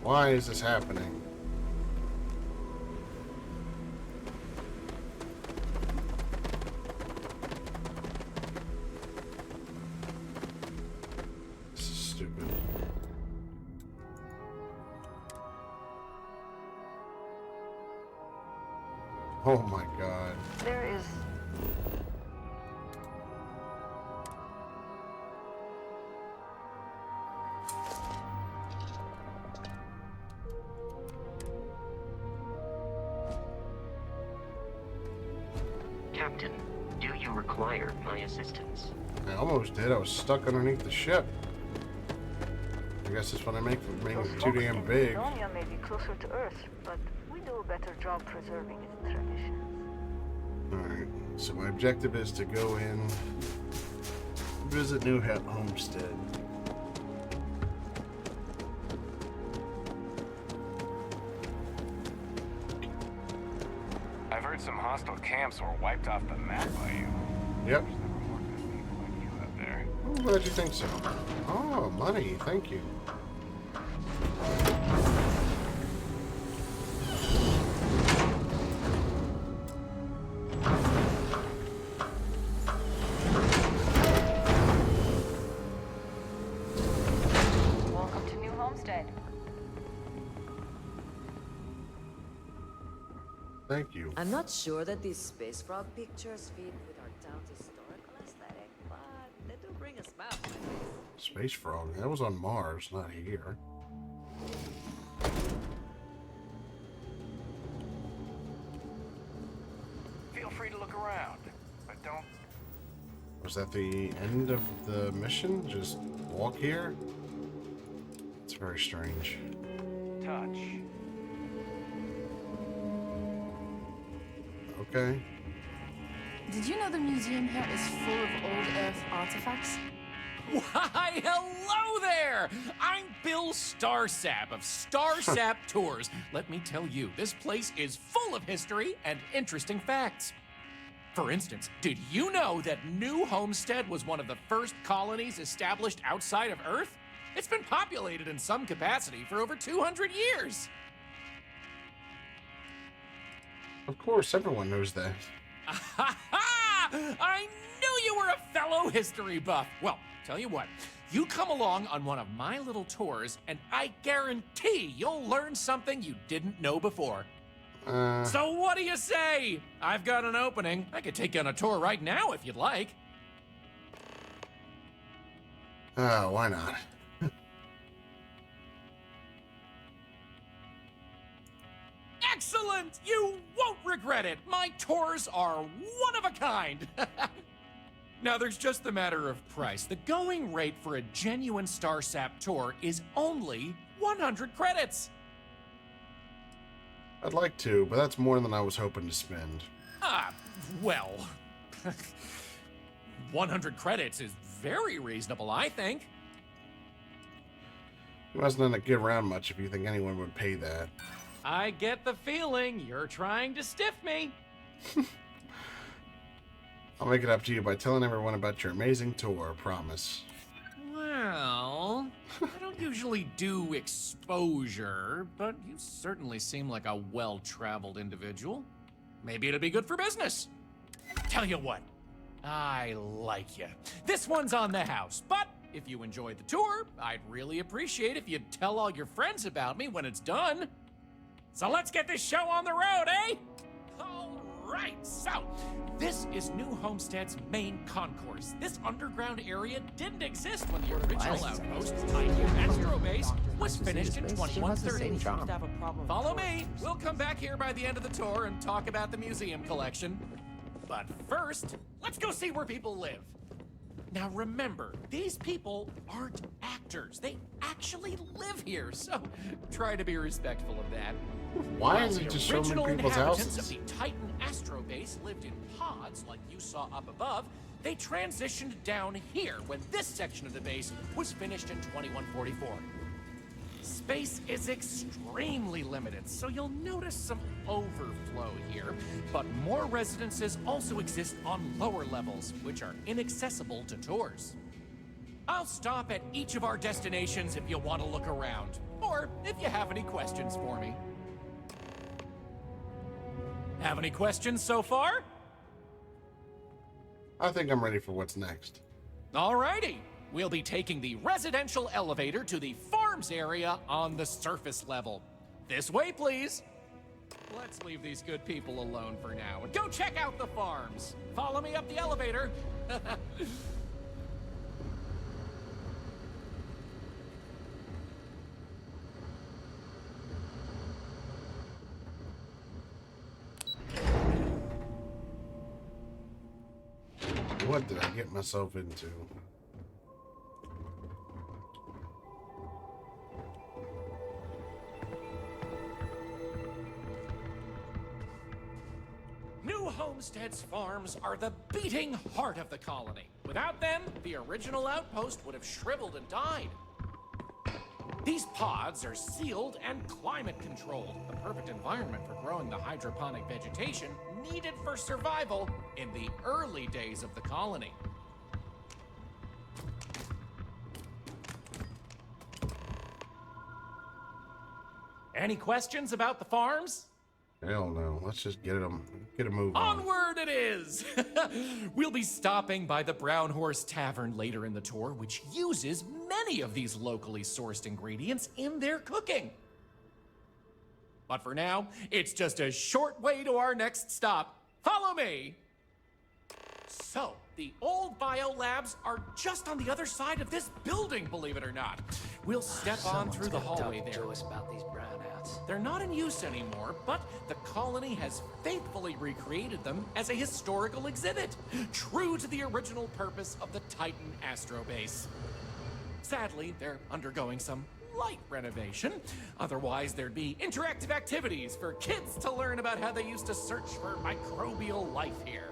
Why is this happening? This is stupid. Oh my god. There is... Captain, do you require my assistance? I almost did. I was stuck underneath the ship. I guess that's what I make for being Those too folks damn in big. Colonia may be closer to Earth, but we do a better job preserving its traditions. Alright, so my objective is to go in, visit New Homestead. I've heard some hostile camps were wiped off the map by you. Yep. There's never more good people like you out there. I'm glad you think so. Oh, money. Thank you. Welcome to New Homestead. Thank you. I'm not sure that these space frog pictures fit with our town's historical aesthetic, but they do bring a smile to my face. Space frog. That was on Mars, not here. Feel free to look around, but don't. Was that the end of the mission? Just walk here? It's very strange. touch. Okay. Did you know the museum here is full of old Earth artifacts? Why, hello there! I'm Bill Starsap of Starsap Tours. Let me tell you, this place is full of history and interesting facts. For instance, did you know that New Homestead was one of the first colonies established outside of Earth? It's been populated in some capacity for over 200 years. Of course, everyone knows that. I knew you were a fellow history buff. Well, tell you what, you come along on one of my little tours, and I guarantee you'll learn something you didn't know before. So what do you say? I've got an opening. I could take you on a tour right now if you'd like. Why not? Excellent! You won't regret it. My tours are one of a kind. Now, there's just the matter of price. The going rate for a genuine Starsap tour is only 100 credits. I'd like to, but that's more than I was hoping to spend. Well, 100 credits is very reasonable, I think. You must not get around much if you think anyone would pay that. I get the feeling you're trying to stiff me. I'll make it up to you by telling everyone about your amazing tour, promise. Well, I don't usually do exposure, but you certainly seem like a well-traveled individual. Maybe it'd be good for business. Tell you what, I like you. This one's on the house, but if you enjoyed the tour, I'd really appreciate if you'd tell all your friends about me when it's done. So let's get this show on the road, eh? All right, so this is New Homestead's main concourse. This underground area didn't exist when the original outpost, Tiny Astro Base, was finished in 2130. Follow me. We'll come back here by the end of the tour and talk about the museum collection. But first, let's go see where people live. Now remember, these people aren't actors. They actually live here, so try to be respectful of that. Why is it just so many people's inhabitants houses? of the Titan Astro Base lived in pods like you saw up above. They transitioned down here when this section of the base was finished in 2144. Space is extremely limited, so you'll notice some overflow here. But more residences also exist on lower levels, which are inaccessible to tours. I'll stop at each of our destinations if you want to look around. or if you have any questions for me. Have any questions so far? I think I'm ready for what's next. Alrighty. We'll be taking the residential elevator to the farms area on the surface level. This way, please. Let's leave these good people alone for now and go check out the farms. Follow me up the elevator. What did I get myself into? New Homestead's farms are the beating heart of the colony. Without them, the original outpost would have shriveled and died. These pods are sealed and climate controlled, the perfect environment for growing the hydroponic vegetation needed for survival in the early days of the colony. Any questions about the farms? Hell no. Let's just get a move on. Onward it is! We'll be stopping by the Brown Horse Tavern later in the tour, which uses many of these locally sourced ingredients in their cooking. But for now, it's just a short way to our next stop. Follow me! So, the old biolabs are just on the other side of this building, believe it or not. We'll step on through the hallway there. To us about these brownouts. They're not in use anymore, but the colony has faithfully recreated them as a historical exhibit, true to the original purpose of the Titan Astrobase. Sadly, they're undergoing some light renovation. Otherwise, there'd be interactive activities for kids to learn about how they used to search for microbial life here.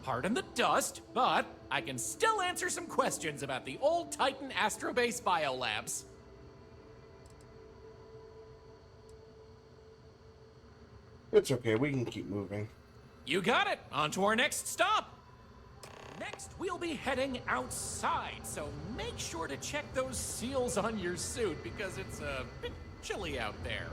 Pardon the dust, but I can still answer some questions about the old Titan Astrobase biolabs. It's okay. We can keep moving. You got it. On to our next stop. Next, we'll be heading outside, so make sure to check those seals on your suit because it's a bit chilly out there.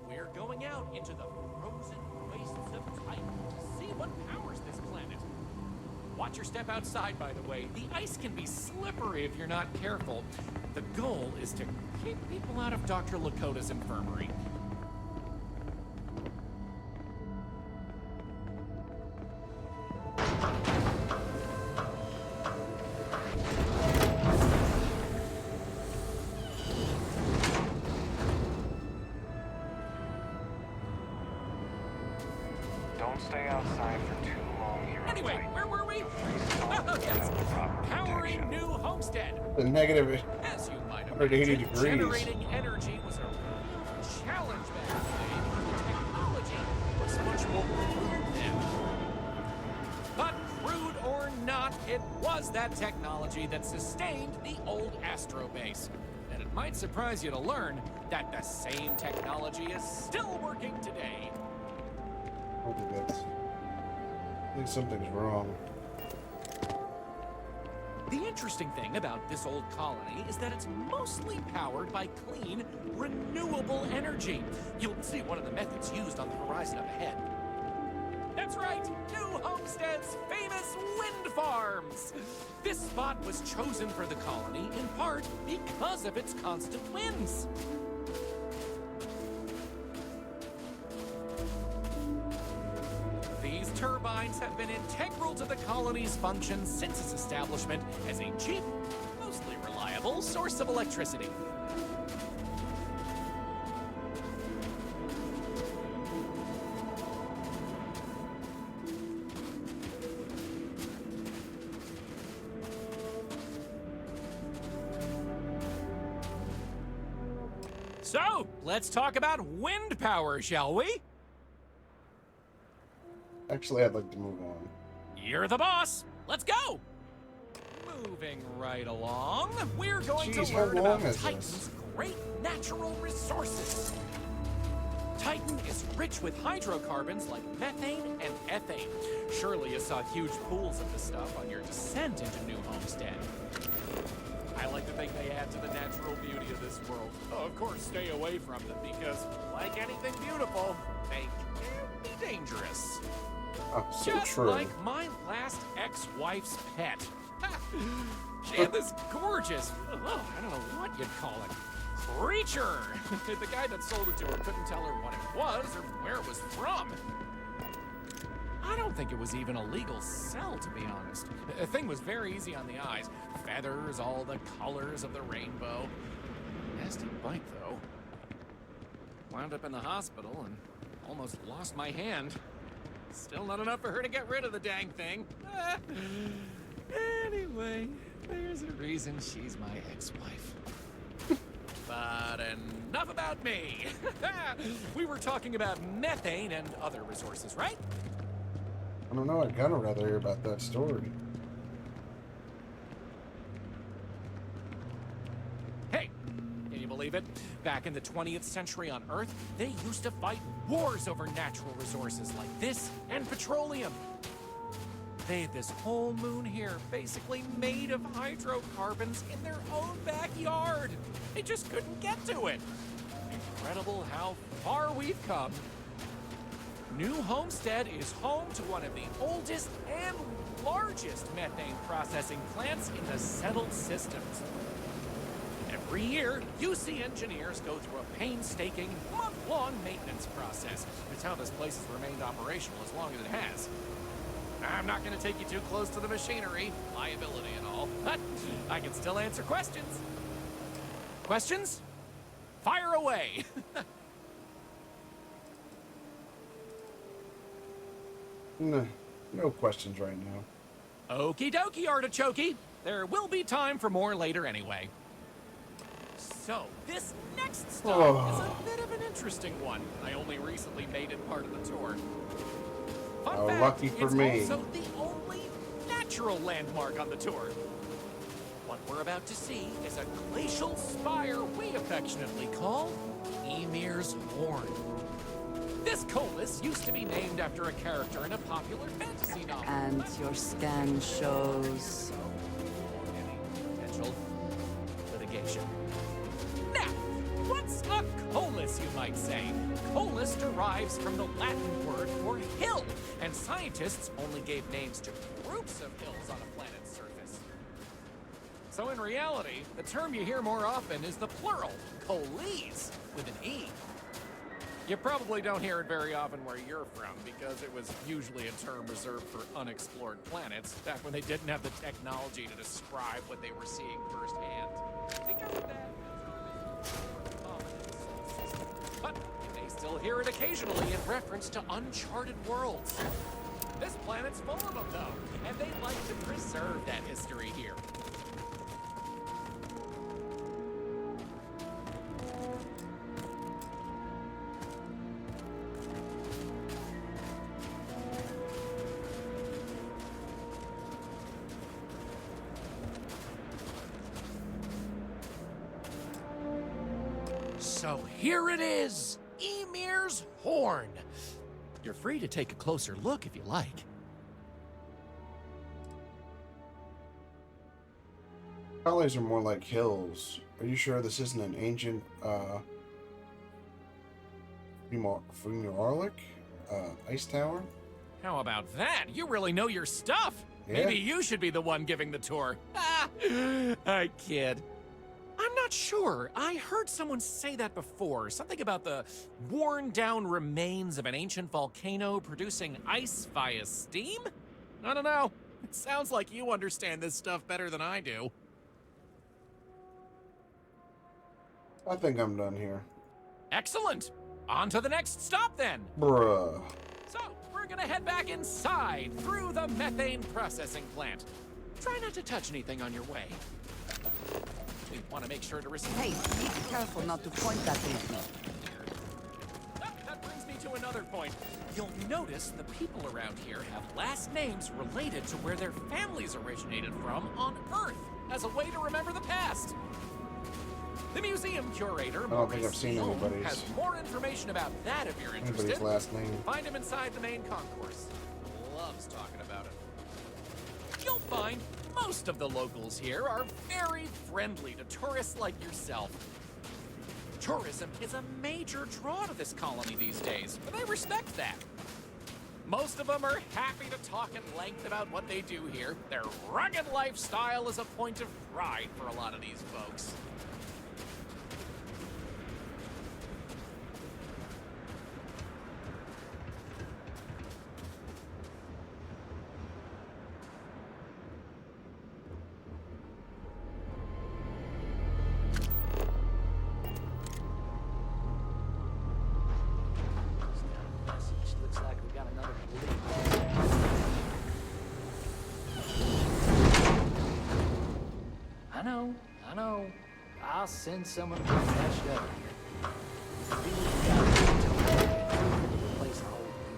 We're going out into the frozen wastes of Titan to see what powers this planet. Watch your step outside, by the way. The ice can be slippery if you're not careful. The goal is to keep people out of Dr. Lakota's infirmary. Don't stay outside for too long here. on Anyway, Titan. where were we? Please don't Oh, yes. without proper Powering protection. New Homestead. The negative. As you might 180 imagine, degrees. generating energy was a real challenge back in the day because the technology was much more crude then. But crude or not, it was that technology that sustained the old Astrobase. And it might surprise you to learn that the same technology is still working today. I think something's wrong. The interesting thing about this old colony is that it's mostly powered by clean, renewable energy. You'll see one of the methods used on the horizon up ahead. That's right, New Homestead's famous wind farms. This spot was chosen for the colony in part because of its constant winds. These turbines have been integral to the colony's function since its establishment as a cheap, mostly reliable source of electricity. So, let's talk about wind power, shall we? Actually, I'd like to move on. You're the boss. Let's go. Moving right along, we're going Jeez, to how learn long about is this? Titan's great natural resources. Titan is rich with hydrocarbons like methane and ethane. Surely you saw huge pools of this stuff on your descent into New Homestead. I like to think they add to the natural beauty of this world. Oh, of course, stay away from them because, like anything beautiful, they can be dangerous. Oh, so Just true. like my last ex-wife's pet. She had this gorgeous, I don't know what you'd call it, creature. The guy that sold it to her couldn't tell her what it was or where it was from. I don't think it was even a legal sell, to be honest. The thing was very easy on the eyes. Feathers, all the colors of the rainbow. Nasty bite, though. Wound up in the hospital and almost lost my hand. Still not enough for her to get rid of the dang thing. Anyway, there's a reason she's my ex-wife. But enough about me. We were talking about methane and other resources, right? I don't know. I'd kind of rather hear about that story. Hey, can you believe it? Back in the 20th century on Earth, they used to fight wars over natural resources like this and petroleum. They had this whole moon here basically made of hydrocarbons in their own backyard. They just couldn't get to it. Incredible how far we've come. New Homestead is home to one of the oldest and largest methane processing plants in the settled systems. Every year, UC engineers go through a painstaking, month-long maintenance process. It's how this place has remained operational as long as it has. I'm not going to take you too close to the machinery, liability and all, but I can still answer questions. Questions? Fire away! No questions right now. Okie dokie, artichokey. There will be time for more later anyway. So, this next stop is a bit of an interesting one. I only recently made it part of the tour. Fun fact, lucky for it's me. also the only natural landmark on the tour. What we're about to see is a glacial spire we affectionately call Ymir's Horn. This colus used to be named after a character in a popular fantasy novel. And your scan shows... Any potential litigation. Now, what's a colus, you might say? Colus derives from the Latin word for hill, and scientists only gave names to groups of hills on a planet's surface. So in reality, the term you hear more often is the plural, coles, with an E. You probably don't hear it very often where you're from, because it was usually a term reserved for unexplored planets, back when they didn't have the technology to describe what they were seeing firsthand. Because of that, but you may still hear it occasionally in reference to uncharted worlds. This planet's full of them, though, and they like to preserve that history here. So here it is, Ymir's Horn. You're free to take a closer look if you like. Valleys are more like hills. Are you sure this isn't an ancient, funeralic, ice tower? How about that? You really know your stuff. Yeah. Maybe you should be the one giving the tour. I kid. I'm not sure. I heard someone say that before. Something about the worn-down remains of an ancient volcano producing ice via steam? I don't know. It sounds like you understand this stuff better than I do. I think I'm done here. Excellent. On to the next stop, then. Bruh. So, we're gonna head back inside through the methane processing plant. Try not to touch anything on your way. We want to make sure to receive... Hey, be careful not to point that thing at me. That brings me to another point. You'll notice the people around here have last names related to where their families originated from on Earth, as a way to remember the past. The museum curator, I don't think I've seen Maurice anybody's- has more information about that if you're interested. Anybody's last name. Find him inside the main concourse. Loves talking about it. You'll find most of the locals here are very friendly to tourists like yourself. Tourism is a major draw to this colony these days, but they respect that. Most of them are happy to talk at length about what they do here. Their rugged lifestyle is a point of pride for a lot of these folks. Looks like we got another lead. I know. I'll send someone to catch it up here. See what we got. Replace the whole thing.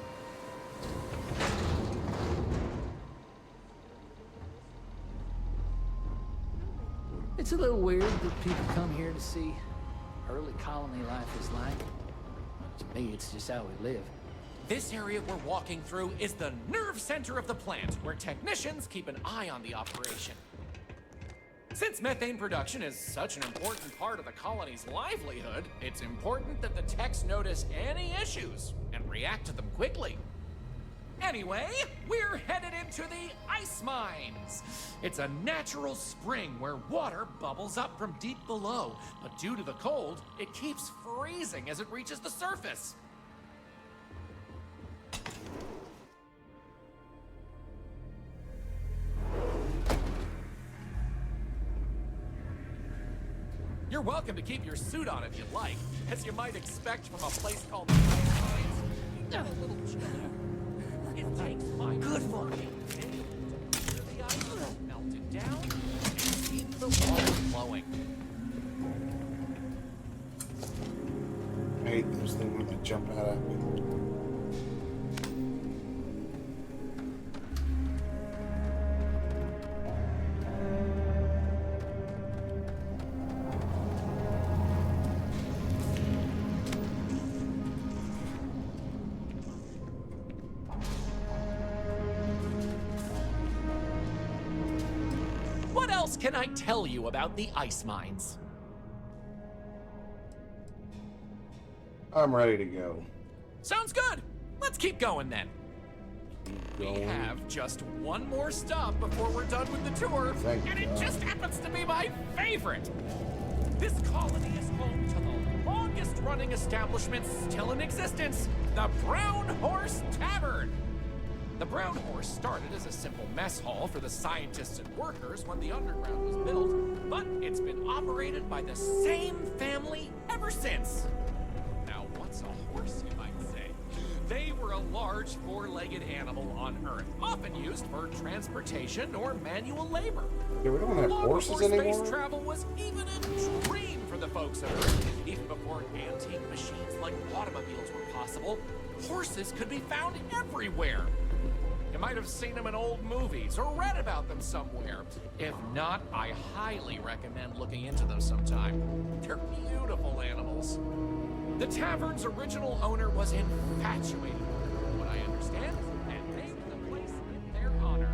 It's a little weird that people come here to see early colony life is like. To me, it's just how we live. This area we're walking through is the nerve center of the plant, where technicians keep an eye on the operation. Since methane production is such an important part of the colony's livelihood, it's important that the techs notice any issues and react to them quickly. Anyway, we're headed into the ice mines. It's a natural spring where water bubbles up from deep below, but due to the cold, it keeps freezing as it reaches the surface. You're welcome to keep your suit on if you'd like, as you might expect from a place called the Ice Mines. Got a little chilly. It takes my good fortune to the ice is melted down and keep the water flowing. I hate those things when they jump out at me. What else can I tell you about the ice mines? I'm ready to go. Sounds good. Let's keep going then. We Going. have just one more stop before we're done with the tour, Thank and it God. just happens to be my favorite. This colony is home to the longest-running establishment still in existence, the Brown Horse Tavern. The Brown Horse started as a simple mess hall for the scientists and workers when the underground was built, but it's been operated by the same family ever since. Now, what's a horse, you might say? They were a large four-legged animal on Earth, often used for transportation or manual labor. Okay, we don't have Long horses before anymore? space travel was even a dream for the folks of Earth, even before antique machines like automobiles were possible, horses could be found everywhere. You might have seen them in old movies or read about them somewhere. If not, I highly recommend looking into them sometime. They're beautiful animals. The tavern's original owner was infatuated with them, from what I understand, and named the place in their honor.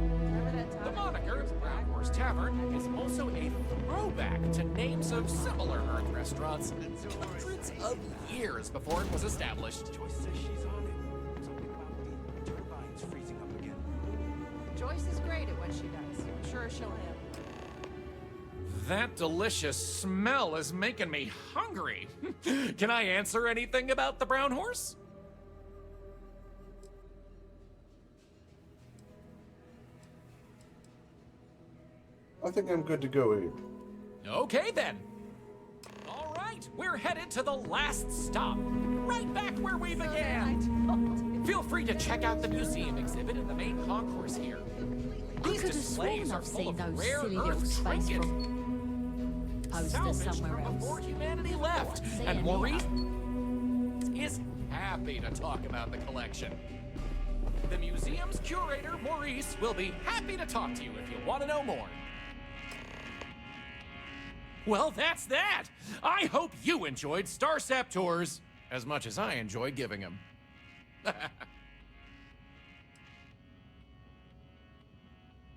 The moniker, Brown Horse Tavern, is also a throwback to names of similar Earth restaurants hundreds of years before it was established. Joyce says she's on it. Something about the turbines freezing up again. Joyce is great at what she does. I'm sure she'll live. That delicious smell is making me hungry. Can I answer anything about the Brown Horse? I think I'm good to go here. Okay then. All right, we're headed to the last stop, right back where we began. Feel free to check out the museum exhibit in the main concourse here. These could have displays sworn are I've full seen of those rare silly little Earth space trinkets. posters Salvaged somewhere from else. before humanity left, See and any Maurice is happy to talk about the collection. The museum's curator, Maurice, will be happy to talk to you if you want to know more. Well, that's that. I hope you enjoyed Starsap tours as much as I enjoy giving them.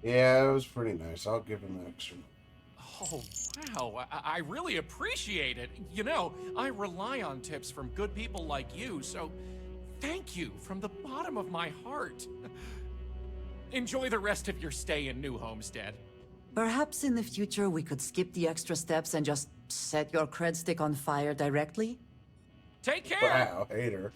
Yeah, it was pretty nice. I'll give him the extra. Oh, wow. I really appreciate it. You know, I rely on tips from good people like you, so thank you from the bottom of my heart. Enjoy the rest of your stay in New Homestead. Perhaps in the future we could skip the extra steps and just set your cred stick on fire directly? Take care! Wow, hater.